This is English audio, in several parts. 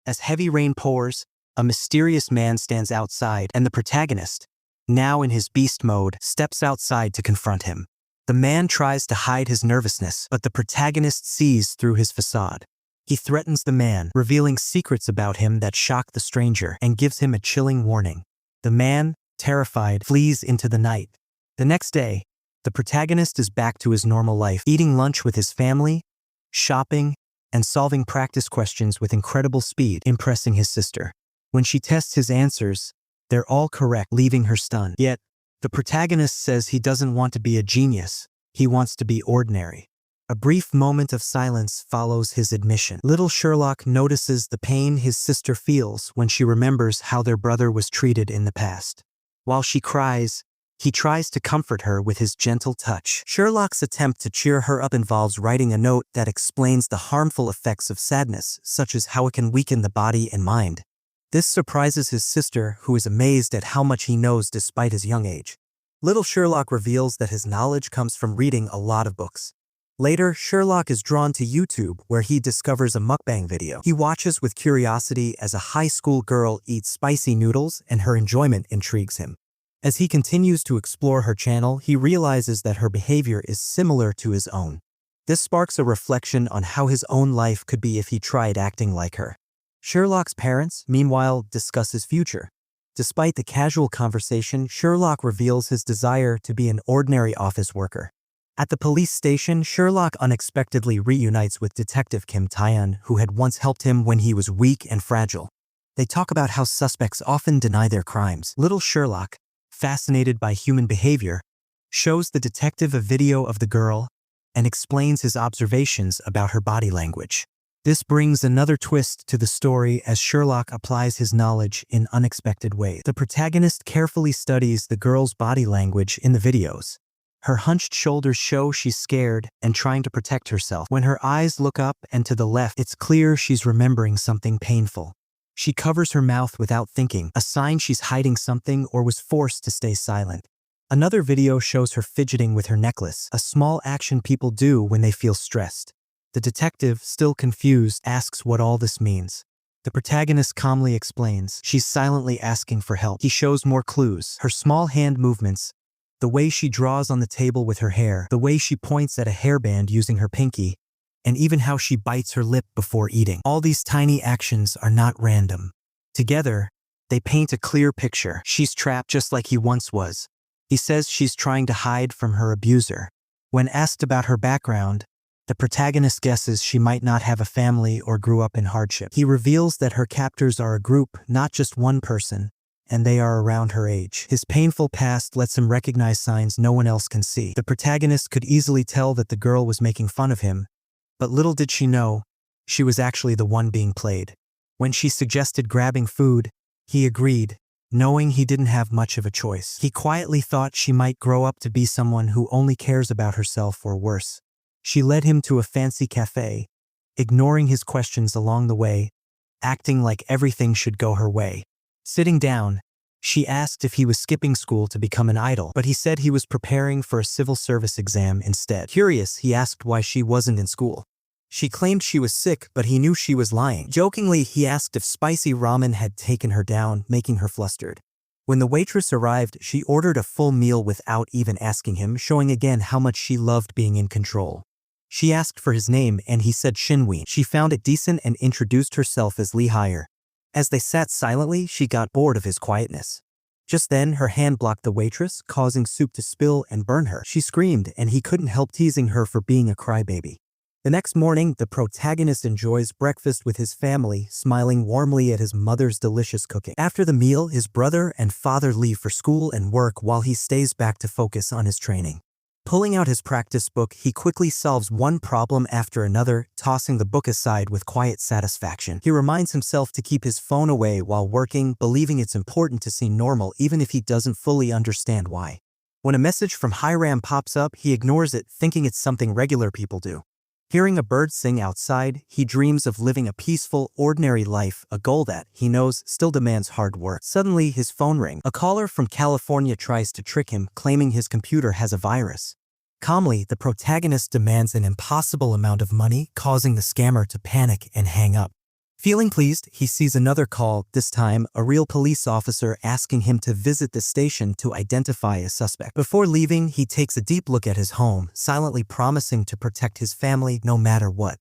As heavy rain pours, a mysterious man stands outside and the protagonist, now in his beast mode, steps outside to confront him. The man tries to hide his nervousness, but the protagonist sees through his facade. He threatens the man, revealing secrets about him that shock the stranger and gives him a chilling warning. The man, terrified, flees into the night. The next day, the protagonist is back to his normal life, eating lunch with his family, shopping, and solving practice questions with incredible speed, impressing his sister. When she tests his answers, they're all correct, leaving her stunned. Yet, the protagonist says he doesn't want to be a genius, he wants to be ordinary. A brief moment of silence follows his admission. Little Sherlock notices the pain his sister feels when she remembers how their brother was treated in the past. While she cries, he tries to comfort her with his gentle touch. Sherlock's attempt to cheer her up involves writing a note that explains the harmful effects of sadness, such as how it can weaken the body and mind. This surprises his sister, who is amazed at how much he knows despite his young age. Little Sherlock reveals that his knowledge comes from reading a lot of books. Later, Sherlock is drawn to YouTube, where he discovers a mukbang video. He watches with curiosity as a high school girl eats spicy noodles, and her enjoyment intrigues him. As he continues to explore her channel, he realizes that her behavior is similar to his own. This sparks a reflection on how his own life could be if he tried acting like her. Sherlock's parents, meanwhile, discuss his future. Despite the casual conversation, Sherlock reveals his desire to be an ordinary office worker. At the police station, Sherlock unexpectedly reunites with Detective Kim Tae-eun, who had once helped him when he was weak and fragile. They talk about how suspects often deny their crimes. Little Sherlock, fascinated by human behavior, shows the detective a video of the girl and explains his observations about her body language. This brings another twist to the story as Sherlock applies his knowledge in unexpected ways. The protagonist carefully studies the girl's body language in the videos. Her hunched shoulders show she's scared and trying to protect herself. When her eyes look up and to the left, it's clear she's remembering something painful. She covers her mouth without thinking, a sign she's hiding something or was forced to stay silent. Another video shows her fidgeting with her necklace, a small action people do when they feel stressed. The detective, still confused, asks what all this means. The protagonist calmly explains. She's silently asking for help. He shows more clues. Her small hand movements, the way she draws on the table with her hair, the way she points at a hairband using her pinky, and even how she bites her lip before eating. All these tiny actions are not random. Together, they paint a clear picture. She's trapped just like he once was. He says she's trying to hide from her abuser. When asked about her background, the protagonist guesses she might not have a family or grew up in hardship. He reveals that her captors are a group, not just one person, and they are around her age. His painful past lets him recognize signs no one else can see. The protagonist could easily tell that the girl was making fun of him, but little did she know, she was actually the one being played. When she suggested grabbing food, he agreed, knowing he didn't have much of a choice. He quietly thought she might grow up to be someone who only cares about herself or worse. She led him to a fancy cafe, ignoring his questions along the way, acting like everything should go her way. Sitting down, she asked if he was skipping school to become an idol, but he said he was preparing for a civil service exam instead. Curious, he asked why she wasn't in school. She claimed she was sick, but he knew she was lying. Jokingly, he asked if spicy ramen had taken her down, making her flustered. When the waitress arrived, she ordered a full meal without even asking him, showing again how much she loved being in control. She asked for his name and he said Shinwei. She found it decent and introduced herself as Lee Hire. As they sat silently, she got bored of his quietness. Just then, her hand blocked the waitress, causing soup to spill and burn her. She screamed and he couldn't help teasing her for being a crybaby. The next morning, the protagonist enjoys breakfast with his family, smiling warmly at his mother's delicious cooking. After the meal, his brother and father leave for school and work while he stays back to focus on his training. Pulling out his practice book, he quickly solves one problem after another, tossing the book aside with quiet satisfaction. He reminds himself to keep his phone away while working, believing it's important to seem normal even if he doesn't fully understand why. When a message from Hiram pops up, he ignores it, thinking it's something regular people do. Hearing a bird sing outside, he dreams of living a peaceful, ordinary life, a goal that, he knows, still demands hard work. Suddenly, his phone rings. A caller from California tries to trick him, claiming his computer has a virus. Calmly, the protagonist demands an impossible amount of money, causing the scammer to panic and hang up. Feeling pleased, he sees another call, this time a real police officer asking him to visit the station to identify a suspect. Before leaving, he takes a deep look at his home, silently promising to protect his family no matter what.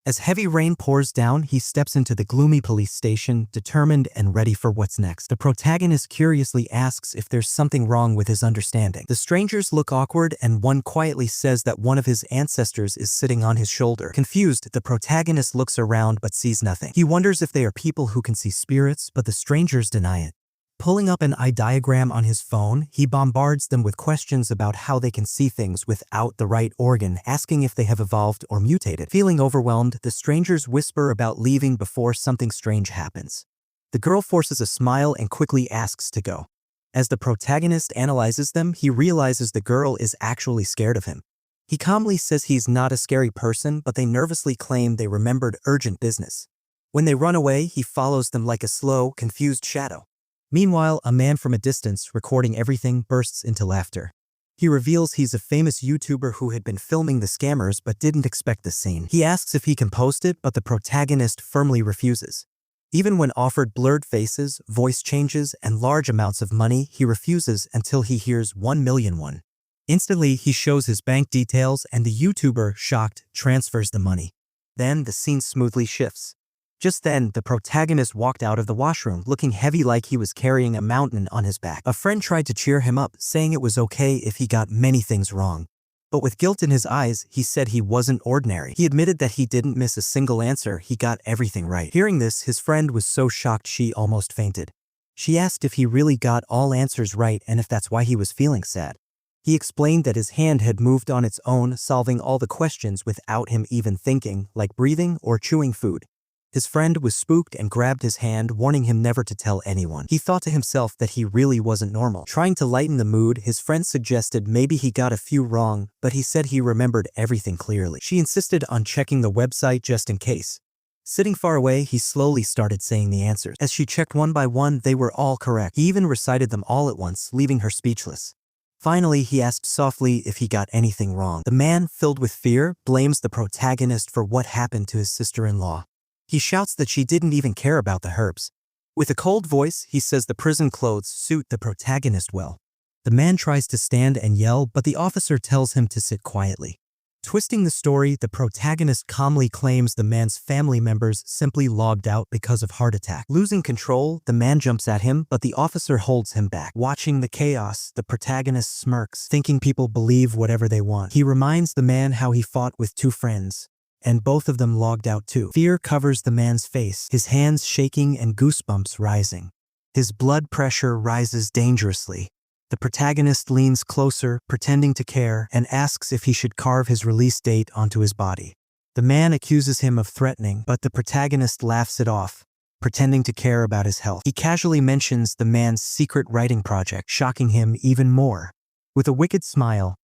As heavy rain pours down, he steps into the gloomy police station, determined and ready for what's next. The protagonist curiously asks if there's something wrong with his understanding. The strangers look awkward, and one quietly says that one of his ancestors is sitting on his shoulder. Confused, the protagonist looks around but sees nothing. He wonders if they are people who can see spirits, but the strangers deny it. Pulling up an eye diagram on his phone, he bombards them with questions about how they can see things without the right organ, asking if they have evolved or mutated. Feeling overwhelmed, the strangers whisper about leaving before something strange happens. The girl forces a smile and quickly asks to go. As the protagonist analyzes them, he realizes the girl is actually scared of him. He calmly says he's not a scary person, but they nervously claim they remembered urgent business. When they run away, he follows them like a slow, confused shadow. Meanwhile, a man from a distance, recording everything, bursts into laughter. He reveals he's a famous YouTuber who had been filming the scammers but didn't expect the scene. He asks if he can post it, but the protagonist firmly refuses. Even when offered blurred faces, voice changes, and large amounts of money, he refuses until he hears 1,000,000 won. Instantly, he shows his bank details, and the YouTuber, shocked, transfers the money. Then the scene smoothly shifts. Just then, the protagonist walked out of the washroom, looking heavy like he was carrying a mountain on his back. A friend tried to cheer him up, saying it was okay if he got many things wrong. But with guilt in his eyes, he said he wasn't ordinary. He admitted that he didn't miss a single answer, he got everything right. Hearing this, his friend was so shocked she almost fainted. She asked if he really got all answers right and if that's why he was feeling sad. He explained that his hand had moved on its own, solving all the questions without him even thinking, like breathing or chewing food. His friend was spooked and grabbed his hand, warning him never to tell anyone. He thought to himself that he really wasn't normal. Trying to lighten the mood, his friend suggested maybe he got a few wrong, but he said he remembered everything clearly. She insisted on checking the website just in case. Sitting far away, he slowly started saying the answers. As she checked one by one, they were all correct. He even recited them all at once, leaving her speechless. Finally, he asked softly if he got anything wrong. The man, filled with fear, blames the protagonist for what happened to his sister-in-law. He shouts that she didn't even care about the herbs. With a cold voice, he says the prison clothes suit the protagonist well. The man tries to stand and yell, but the officer tells him to sit quietly. Twisting the story, the protagonist calmly claims the man's family members simply logged out because of heart attack. Losing control, the man jumps at him, but the officer holds him back. Watching the chaos, the protagonist smirks, thinking people believe whatever they want. He reminds the man how he fought with two friends, and both of them logged out too. Fear covers the man's face, his hands shaking and goosebumps rising. His blood pressure rises dangerously. The protagonist leans closer, pretending to care, and asks if he should carve his release date onto his body. The man accuses him of threatening, but the protagonist laughs it off, pretending to care about his health. He casually mentions the man's secret writing project, shocking him even more. With a wicked smile,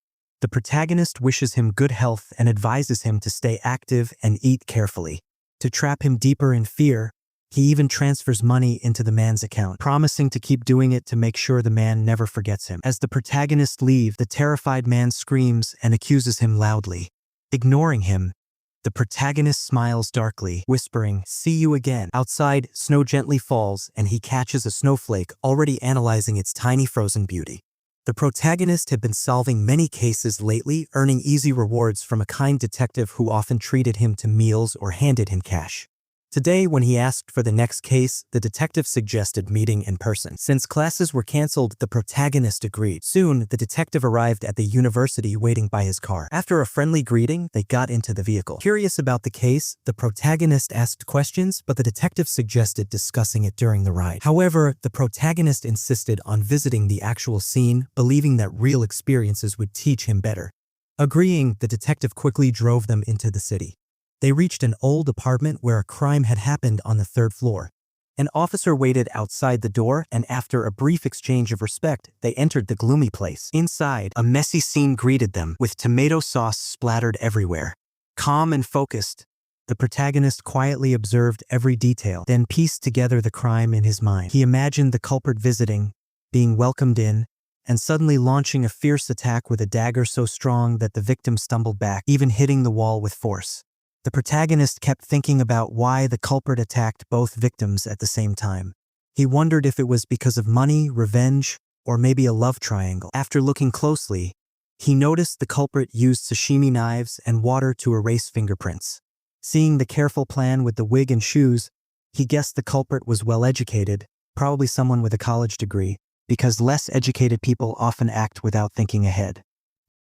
the protagonist wishes him good health and advises him to stay active and eat carefully. To trap him deeper in fear, he even transfers money into the man's account, promising to keep doing it to make sure the man never forgets him. As the protagonist leaves, the terrified man screams and accuses him loudly. Ignoring him, the protagonist smiles darkly, whispering, "See you again." Outside, snow gently falls, and he catches a snowflake, already analyzing its tiny frozen beauty. The protagonist had been solving many cases lately, earning easy rewards from a kind detective who often treated him to meals or handed him cash. Today, when he asked for the next case, the detective suggested meeting in person. Since classes were canceled, the protagonist agreed. Soon, the detective arrived at the university waiting by his car. After a friendly greeting, they got into the vehicle. Curious about the case, the protagonist asked questions, but the detective suggested discussing it during the ride. However, the protagonist insisted on visiting the actual scene, believing that real experiences would teach him better. Agreeing, the detective quickly drove them into the city. They reached an old apartment where a crime had happened on the third floor. An officer waited outside the door, and after a brief exchange of respect, they entered the gloomy place. Inside, a messy scene greeted them, with tomato sauce splattered everywhere. Calm and focused, the protagonist quietly observed every detail, then pieced together the crime in his mind. He imagined the culprit visiting, being welcomed in, and suddenly launching a fierce attack with a dagger so strong that the victim stumbled back, even hitting the wall with force. The protagonist kept thinking about why the culprit attacked both victims at the same time. He wondered if it was because of money, revenge, or maybe a love triangle. After looking closely, he noticed the culprit used sashimi knives and water to erase fingerprints. Seeing the careful plan with the wig and shoes, he guessed the culprit was well-educated, probably someone with a college degree, because less educated people often act without thinking ahead.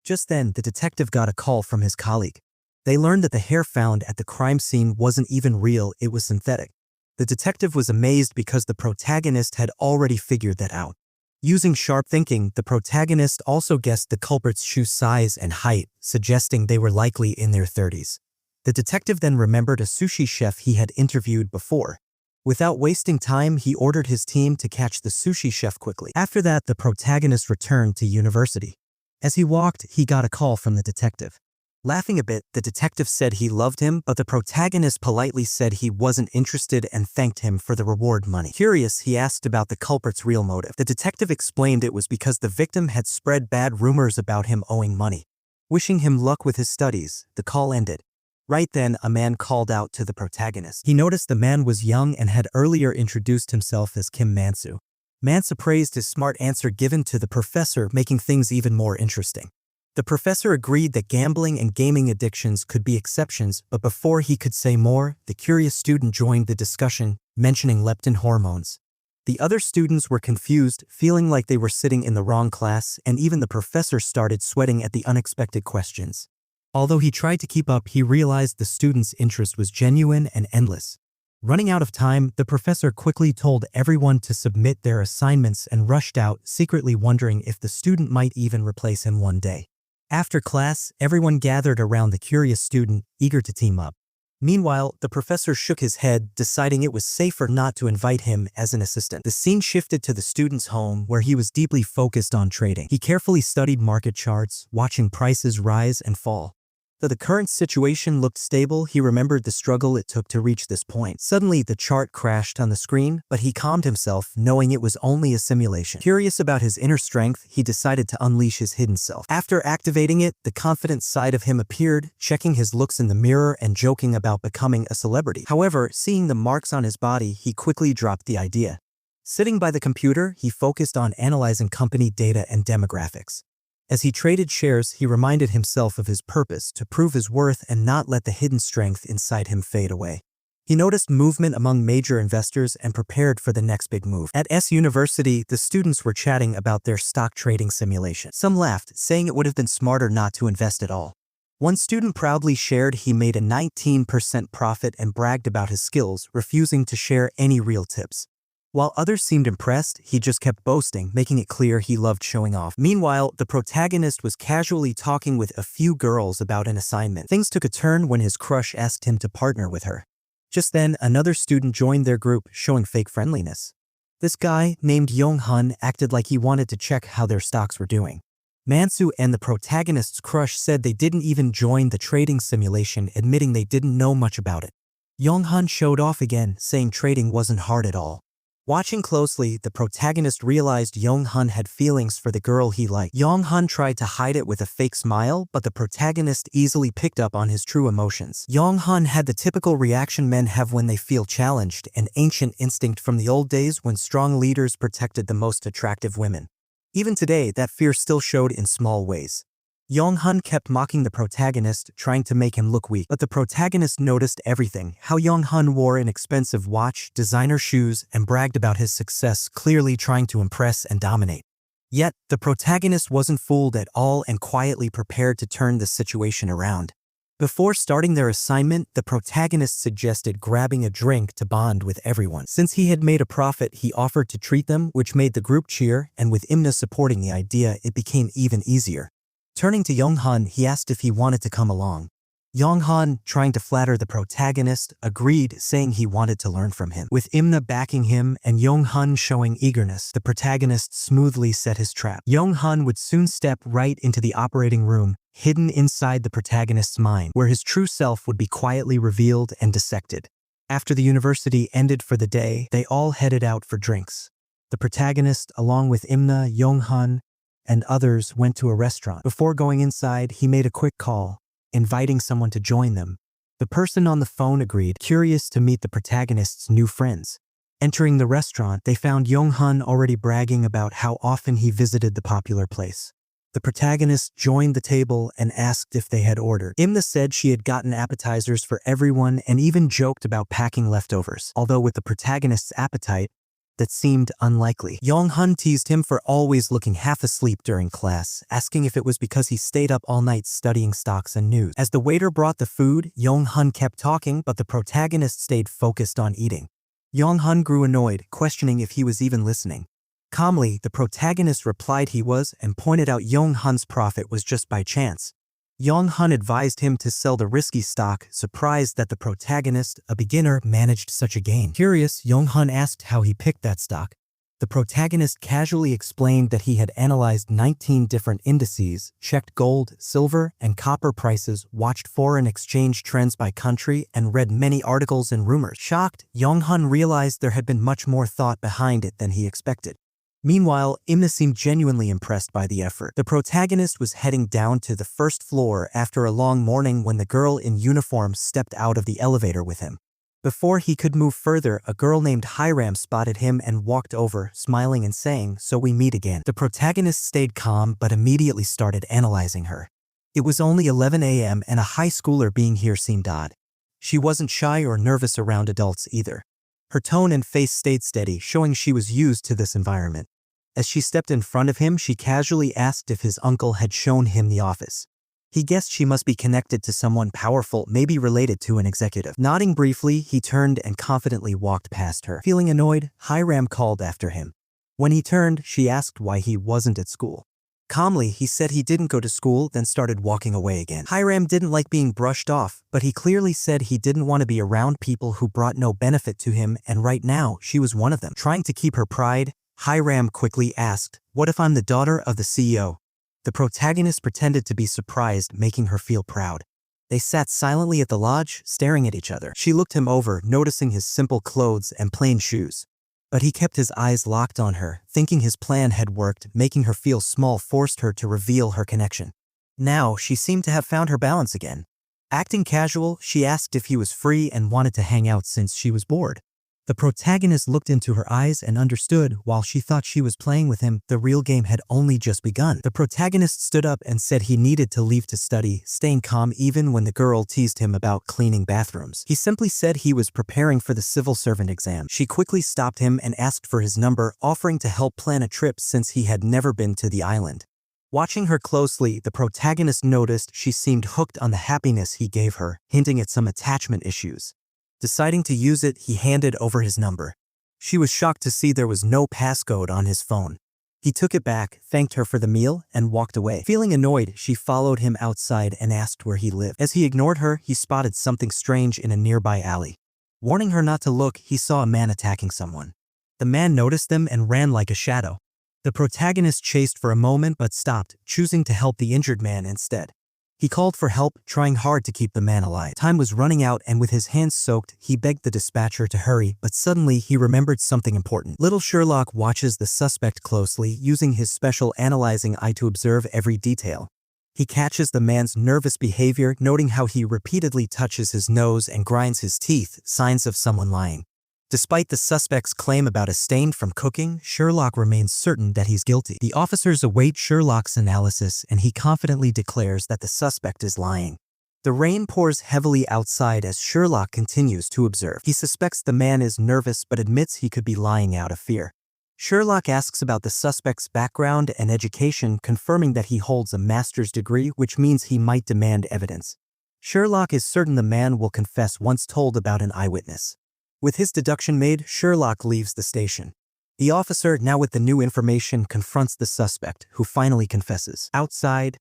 Just then, the detective got a call from his colleague. They learned that the hair found at the crime scene wasn't even real, it was synthetic. The detective was amazed because the protagonist had already figured that out. Using sharp thinking, the protagonist also guessed the culprit's shoe size and height, suggesting they were likely in their 30s. The detective then remembered a sushi chef he had interviewed before. Without wasting time, he ordered his team to catch the sushi chef quickly. After that, the protagonist returned to university. As he walked, he got a call from the detective. Laughing a bit, the detective said he loved him, but the protagonist politely said he wasn't interested and thanked him for the reward money. Curious, he asked about the culprit's real motive. The detective explained it was because the victim had spread bad rumors about him owing money. Wishing him luck with his studies, the call ended. Right then, a man called out to the protagonist. He noticed the man was young and had earlier introduced himself as Kim Mansu. Mansu praised his smart answer given to the professor, making things even more interesting. The professor agreed that gambling and gaming addictions could be exceptions, but before he could say more, the curious student joined the discussion, mentioning leptin hormones. The other students were confused, feeling like they were sitting in the wrong class, and even the professor started sweating at the unexpected questions. Although he tried to keep up, he realized the students' interest was genuine and endless. Running out of time, the professor quickly told everyone to submit their assignments and rushed out, secretly wondering if the student might even replace him one day. After class, everyone gathered around the curious student, eager to team up. Meanwhile, the professor shook his head, deciding it was safer not to invite him as an assistant. The scene shifted to the student's home, where he was deeply focused on trading. He carefully studied market charts, watching prices rise and fall. Though the current situation looked stable, he remembered the struggle it took to reach this point. Suddenly, the chart crashed on the screen, but he calmed himself, knowing it was only a simulation. Curious about his inner strength, he decided to unleash his hidden self. After activating it, the confident side of him appeared, checking his looks in the mirror and joking about becoming a celebrity. However, seeing the marks on his body, he quickly dropped the idea. Sitting by the computer, he focused on analyzing company data and demographics. As he traded shares, he reminded himself of his purpose, to prove his worth and not let the hidden strength inside him fade away. He noticed movement among major investors and prepared for the next big move. At S University, the students were chatting about their stock trading simulation. Some laughed, saying it would have been smarter not to invest at all. One student proudly shared he made a 19% profit and bragged about his skills, refusing to share any real tips. While others seemed impressed, he just kept boasting, making it clear he loved showing off. Meanwhile, the protagonist was casually talking with a few girls about an assignment. Things took a turn when his crush asked him to partner with her. Just then, another student joined their group, showing fake friendliness. This guy, named Yong-hun, acted like he wanted to check how their stocks were doing. Mansu and the protagonist's crush said they didn't even join the trading simulation, admitting they didn't know much about it. Yong-hun showed off again, saying trading wasn't hard at all. Watching closely, the protagonist realized Yong-hun had feelings for the girl he liked. Yong-hun tried to hide it with a fake smile, but the protagonist easily picked up on his true emotions. Yong-hun had the typical reaction men have when they feel challenged, an ancient instinct from the old days when strong leaders protected the most attractive women. Even today, that fear still showed in small ways. Yong-hun kept mocking the protagonist, trying to make him look weak, but the protagonist noticed everything: how Yong-hun wore an expensive watch, designer shoes, and bragged about his success, clearly trying to impress and dominate. Yet, the protagonist wasn't fooled at all and quietly prepared to turn the situation around. Before starting their assignment, the protagonist suggested grabbing a drink to bond with everyone. Since he had made a profit, he offered to treat them, which made the group cheer, and with Imna supporting the idea, it became even easier. Turning to Yong-hun, he asked if he wanted to come along. Yong-hun, trying to flatter the protagonist, agreed, saying he wanted to learn from him. With Imna backing him and Yong-hun showing eagerness, the protagonist smoothly set his trap. Yong-hun would soon step right into the operating room, hidden inside the protagonist's mind, where his true self would be quietly revealed and dissected. After the university ended for the day, they all headed out for drinks. The protagonist, along with Imna, Yong-hun, and others, went to a restaurant. Before going inside, he made a quick call, inviting someone to join them. The person on the phone agreed, curious to meet the protagonist's new friends. Entering the restaurant, they found Yong-hun already bragging about how often he visited the popular place. The protagonist joined the table and asked if they had ordered. Imna said she had gotten appetizers for everyone and even joked about packing leftovers, although with the protagonist's appetite, that seemed unlikely. Yong-hun teased him for always looking half asleep during class, asking if it was because he stayed up all night studying stocks and news. As the waiter brought the food, Yong-hun kept talking, but the protagonist stayed focused on eating. Yong-hun grew annoyed, questioning if he was even listening. Calmly, the protagonist replied he was and pointed out Yong-hun's profit was just by chance. Yong-hun advised him to sell the risky stock, surprised that the protagonist, a beginner, managed such a gain. Curious, Yong-hun asked how he picked that stock. The protagonist casually explained that he had analyzed 19 different indices, checked gold, silver, and copper prices, watched foreign exchange trends by country, and read many articles and rumors. Shocked, Yong-hun realized there had been much more thought behind it than he expected. Meanwhile, Imna seemed genuinely impressed by the effort. The protagonist was heading down to the first floor after a long morning when the girl in uniform stepped out of the elevator with him. Before he could move further, a girl named Hiram spotted him and walked over, smiling and saying, "So we meet again." The protagonist stayed calm but immediately started analyzing her. It was only 11 a.m. and a high schooler being here seemed odd. She wasn't shy or nervous around adults either. Her tone and face stayed steady, showing she was used to this environment. As she stepped in front of him, she casually asked if his uncle had shown him the office. He guessed she must be connected to someone powerful, maybe related to an executive. Nodding briefly, he turned and confidently walked past her. Feeling annoyed, Hiram called after him. When he turned, she asked why he wasn't at school. Calmly, he said he didn't go to school, then started walking away again. Hiram didn't like being brushed off, but he clearly said he didn't want to be around people who brought no benefit to him, and right now, she was one of them. Trying to keep her pride, Hiram quickly asked, "What if I'm the daughter of the CEO?" The protagonist pretended to be surprised, making her feel proud. They sat silently at the lodge, staring at each other. She looked him over, noticing his simple clothes and plain shoes. But he kept his eyes locked on her, thinking his plan had worked. Making her feel small forced her to reveal her connection. Now, she seemed to have found her balance again. Acting casual, she asked if he was free and wanted to hang out since she was bored. The protagonist looked into her eyes and understood. While she thought she was playing with him, the real game had only just begun. The protagonist stood up and said he needed to leave to study, staying calm even when the girl teased him about cleaning bathrooms. He simply said he was preparing for the civil servant exam. She quickly stopped him and asked for his number, offering to help plan a trip since he had never been to the island. Watching her closely, the protagonist noticed she seemed hooked on the happiness he gave her, hinting at some attachment issues. Deciding to use it, he handed over his number. She was shocked to see there was no passcode on his phone. He took it back, thanked her for the meal, and walked away. Feeling annoyed, she followed him outside and asked where he lived. As he ignored her, he spotted something strange in a nearby alley. Warning her not to look, he saw a man attacking someone. The man noticed them and ran like a shadow. The protagonist chased for a moment but stopped, choosing to help the injured man instead. He called for help, trying hard to keep the man alive. Time was running out, and with his hands soaked, he begged the dispatcher to hurry, but suddenly he remembered something important. Little Sherlock watches the suspect closely, using his special analyzing eye to observe every detail. He catches the man's nervous behavior, noting how he repeatedly touches his nose and grinds his teeth, signs of someone lying. Despite the suspect's claim about a stain from cooking, Sherlock remains certain that he's guilty. The officers await Sherlock's analysis, and he confidently declares that the suspect is lying. The rain pours heavily outside as Sherlock continues to observe. He suspects the man is nervous but admits he could be lying out of fear. Sherlock asks about the suspect's background and education, confirming that he holds a master's degree, which means he might demand evidence. Sherlock is certain the man will confess once told about an eyewitness. With his deduction made, Sherlock leaves the station. The officer, now with the new information, confronts the suspect, who finally confesses. Outside,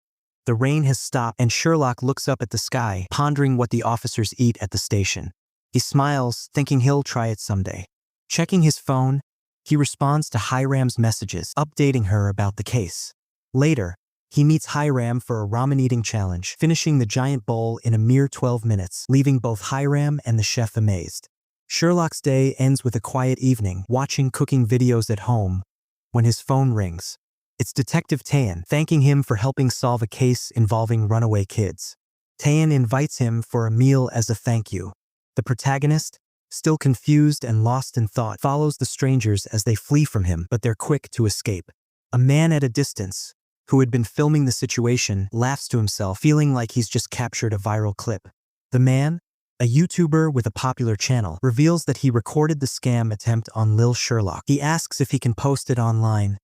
the rain has stopped and Sherlock looks up at the sky, pondering what the officers eat at the station. He smiles, thinking he'll try it someday. Checking his phone, he responds to Hiram's messages, updating her about the case. Later, he meets Hiram for a ramen-eating challenge, finishing the giant bowl in a mere 12 minutes, leaving both Hiram and the chef amazed. Sherlock's day ends with a quiet evening, watching cooking videos at home, when his phone rings. It's Detective Tan, thanking him for helping solve a case involving runaway kids. Taein invites him for a meal as a thank you. The protagonist, still confused and lost in thought, follows the strangers as they flee from him, but they're quick to escape. A man at a distance, who had been filming the situation, laughs to himself, feeling like he's just captured a viral clip. The man, a YouTuber with a popular channel, reveals that he recorded the scam attempt on Lil Sherlock. He asks if he can post it online,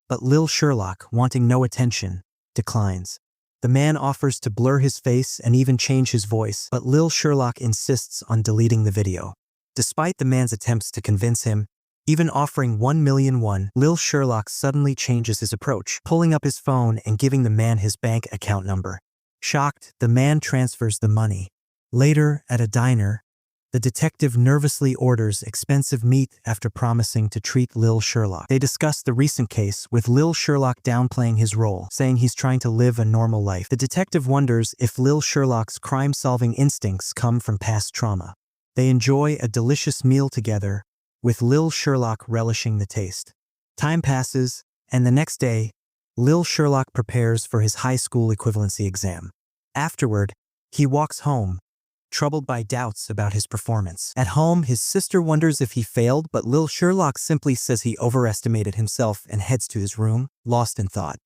but Lil Sherlock, wanting no attention, declines. The man offers to blur his face and even change his voice, but Lil Sherlock insists on deleting the video. Despite the man's attempts to convince him, even offering 1 million won, Lil Sherlock suddenly changes his approach, pulling up his phone and giving the man his bank account number. Shocked, the man transfers the money. Later, at a diner, the detective nervously orders expensive meat after promising to treat Lil Sherlock. They discuss the recent case, with Lil Sherlock downplaying his role, saying he's trying to live a normal life. The detective wonders if Lil Sherlock's crime-solving instincts come from past trauma. They enjoy a delicious meal together, with Lil Sherlock relishing the taste. Time passes, and the next day, Lil Sherlock prepares for his high school equivalency exam. Afterward, he walks home, troubled by doubts about his performance. At home, his sister wonders if he failed, but Lil Sherlock simply says he overestimated himself and heads to his room, lost in thought.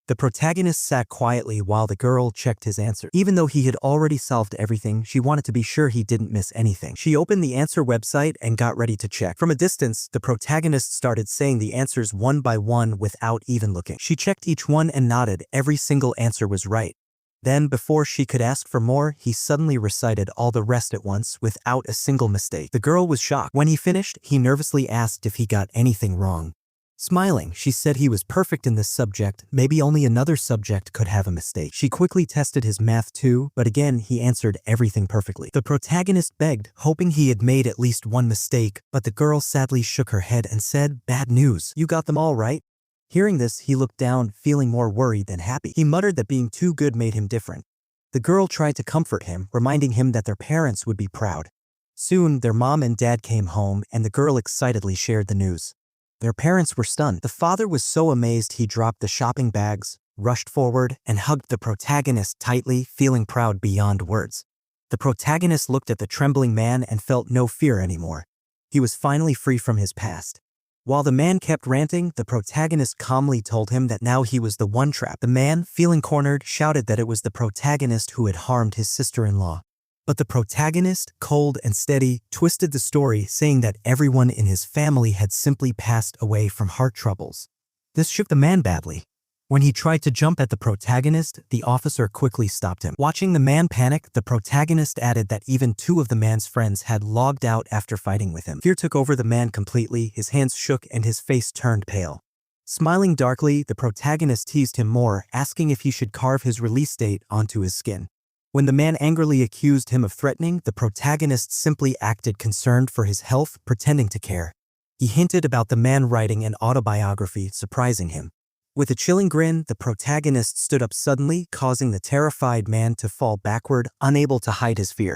The protagonist sat quietly while the girl checked his answer. Even though he had already solved everything, she wanted to be sure he didn't miss anything. She opened the answer website and got ready to check. From a distance, the protagonist started saying the answers one by one without even looking. She checked each one and nodded. Every single answer was right. Then, before she could ask for more, he suddenly recited all the rest at once without a single mistake. The girl was shocked. When he finished, he nervously asked if he got anything wrong. Smiling, she said he was perfect in this subject, maybe only another subject could have a mistake. She quickly tested his math too, but again he answered everything perfectly. The protagonist begged, hoping he had made at least one mistake, but the girl sadly shook her head and said, "Bad news. You got them all right?" Hearing this, he looked down, feeling more worried than happy. He muttered that being too good made him different. The girl tried to comfort him, reminding him that their parents would be proud. Soon, their mom and dad came home, and the girl excitedly shared the news. Their parents were stunned. The father was so amazed he dropped the shopping bags, rushed forward, and hugged the protagonist tightly, feeling proud beyond words. The protagonist looked at the trembling man and felt no fear anymore. He was finally free from his past. While the man kept ranting, the protagonist calmly told him that now he was the one trapped. The man, feeling cornered, shouted that it was the protagonist who had harmed his sister-in-law. But the protagonist, cold and steady, twisted the story, saying that everyone in his family had simply passed away from heart troubles. This shook the man badly. When he tried to jump at the protagonist, the officer quickly stopped him. Watching the man panic, the protagonist added that even 2 of the man's friends had logged out after fighting with him. Fear took over the man completely, his hands shook and his face turned pale. Smiling darkly, the protagonist teased him more, asking if he should carve his release date onto his skin. When the man angrily accused him of threatening, the protagonist simply acted concerned for his health, pretending to care. He hinted about the man writing an autobiography, surprising him. With a chilling grin, the protagonist stood up suddenly, causing the terrified man to fall backward, unable to hide his fear.